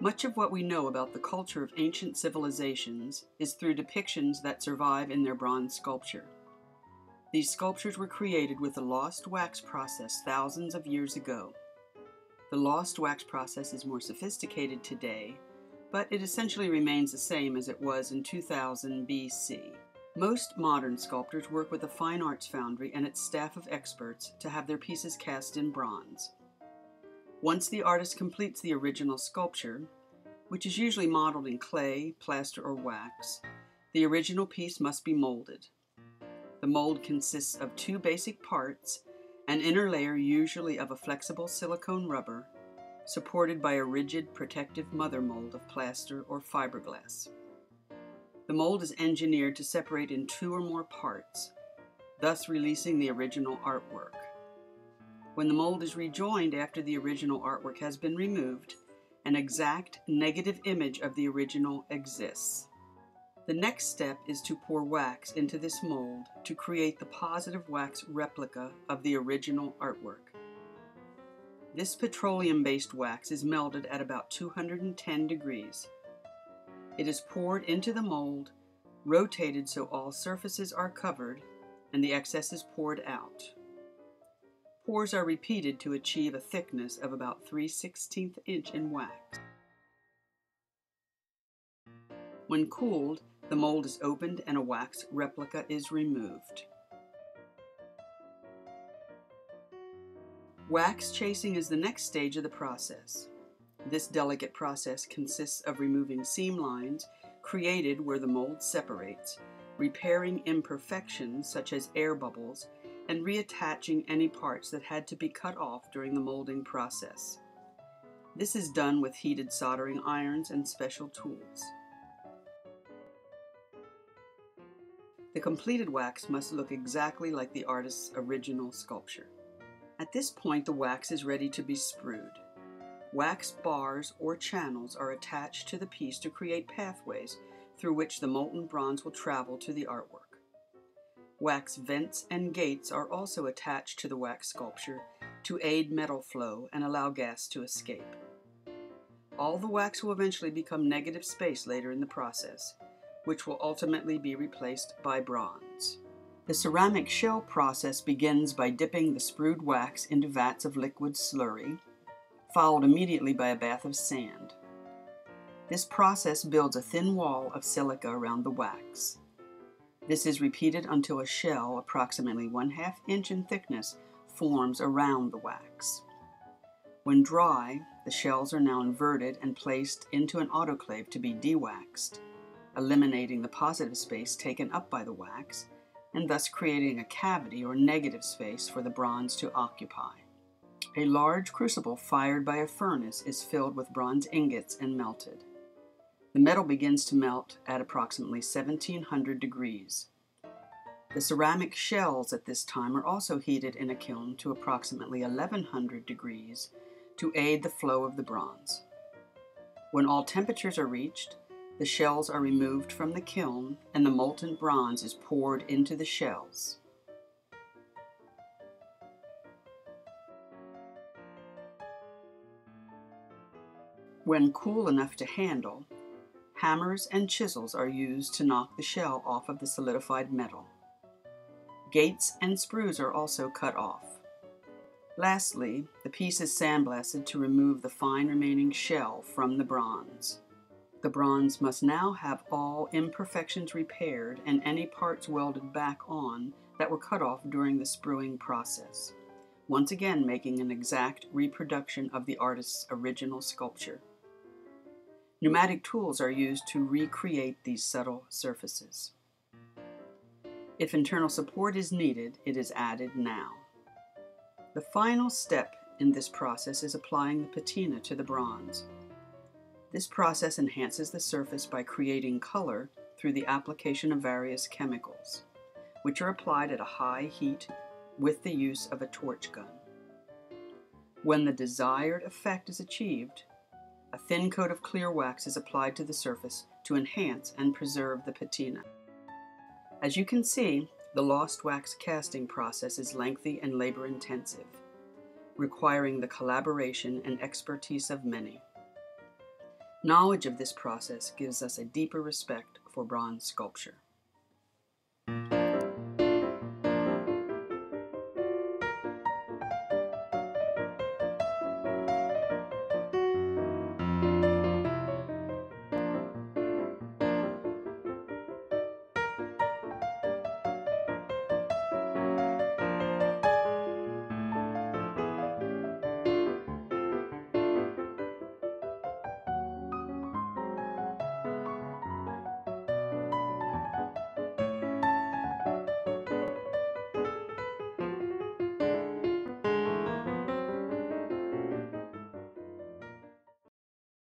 Much of what we know about the culture of ancient civilizations is through depictions that survive in their bronze sculpture. These sculptures were created with the lost wax process thousands of years ago. The lost wax process is more sophisticated today, but it essentially remains the same as it was in 2000 BC. Most modern sculptors work with a fine arts foundry and its staff of experts to have their pieces cast in bronze. Once the artist completes the original sculpture, which is usually modeled in clay, plaster, or wax, the original piece must be molded. The mold consists of two basic parts, an inner layer usually of a flexible silicone rubber, supported by a rigid protective mother mold of plaster or fiberglass. The mold is engineered to separate in two or more parts, thus releasing the original artwork. When the mold is rejoined after the original artwork has been removed, an exact negative image of the original exists. The next step is to pour wax into this mold to create the positive wax replica of the original artwork. This petroleum-based wax is melted at about 210 degrees. It is poured into the mold, rotated so all surfaces are covered, and the excess is poured out. Pours are repeated to achieve a thickness of about 3/16 inch in wax. When cooled, the mold is opened and a wax replica is removed. Wax chasing is the next stage of the process. This delicate process consists of removing seam lines created where the mold separates, repairing imperfections such as air bubbles, and reattaching any parts that had to be cut off during the molding process. This is done with heated soldering irons and special tools. The completed wax must look exactly like the artist's original sculpture. At this point, the wax is ready to be sprued. Wax bars or channels are attached to the piece to create pathways through which the molten bronze will travel to the artwork. Wax vents and gates are also attached to the wax sculpture to aid metal flow and allow gas to escape. All the wax will eventually become negative space later in the process, which will ultimately be replaced by bronze. The ceramic shell process begins by dipping the sprued wax into vats of liquid slurry, followed immediately by a bath of sand. This process builds a thin wall of silica around the wax. This is repeated until a shell approximately 1/2 inch in thickness forms around the wax. When dry, the shells are now inverted and placed into an autoclave to be dewaxed, eliminating the positive space taken up by the wax, and thus creating a cavity or negative space for the bronze to occupy. A large crucible fired by a furnace is filled with bronze ingots and melted. The metal begins to melt at approximately 1700 degrees. The ceramic shells at this time are also heated in a kiln to approximately 1100 degrees to aid the flow of the bronze. When all temperatures are reached, the shells are removed from the kiln and the molten bronze is poured into the shells. When cool enough to handle, hammers and chisels are used to knock the shell off of the solidified metal. Gates and sprues are also cut off. Lastly, the piece is sandblasted to remove the fine remaining shell from the bronze. The bronze must now have all imperfections repaired and any parts welded back on that were cut off during the spruing process, once again making an exact reproduction of the artist's original sculpture. Pneumatic tools are used to recreate these subtle surfaces. If internal support is needed, it is added now. The final step in this process is applying the patina to the bronze. This process enhances the surface by creating color through the application of various chemicals, which are applied at a high heat with the use of a torch gun. When the desired effect is achieved, a thin coat of clear wax is applied to the surface to enhance and preserve the patina. As you can see, the lost wax casting process is lengthy and labor-intensive, requiring the collaboration and expertise of many. Knowledge of this process gives us a deeper respect for bronze sculpture.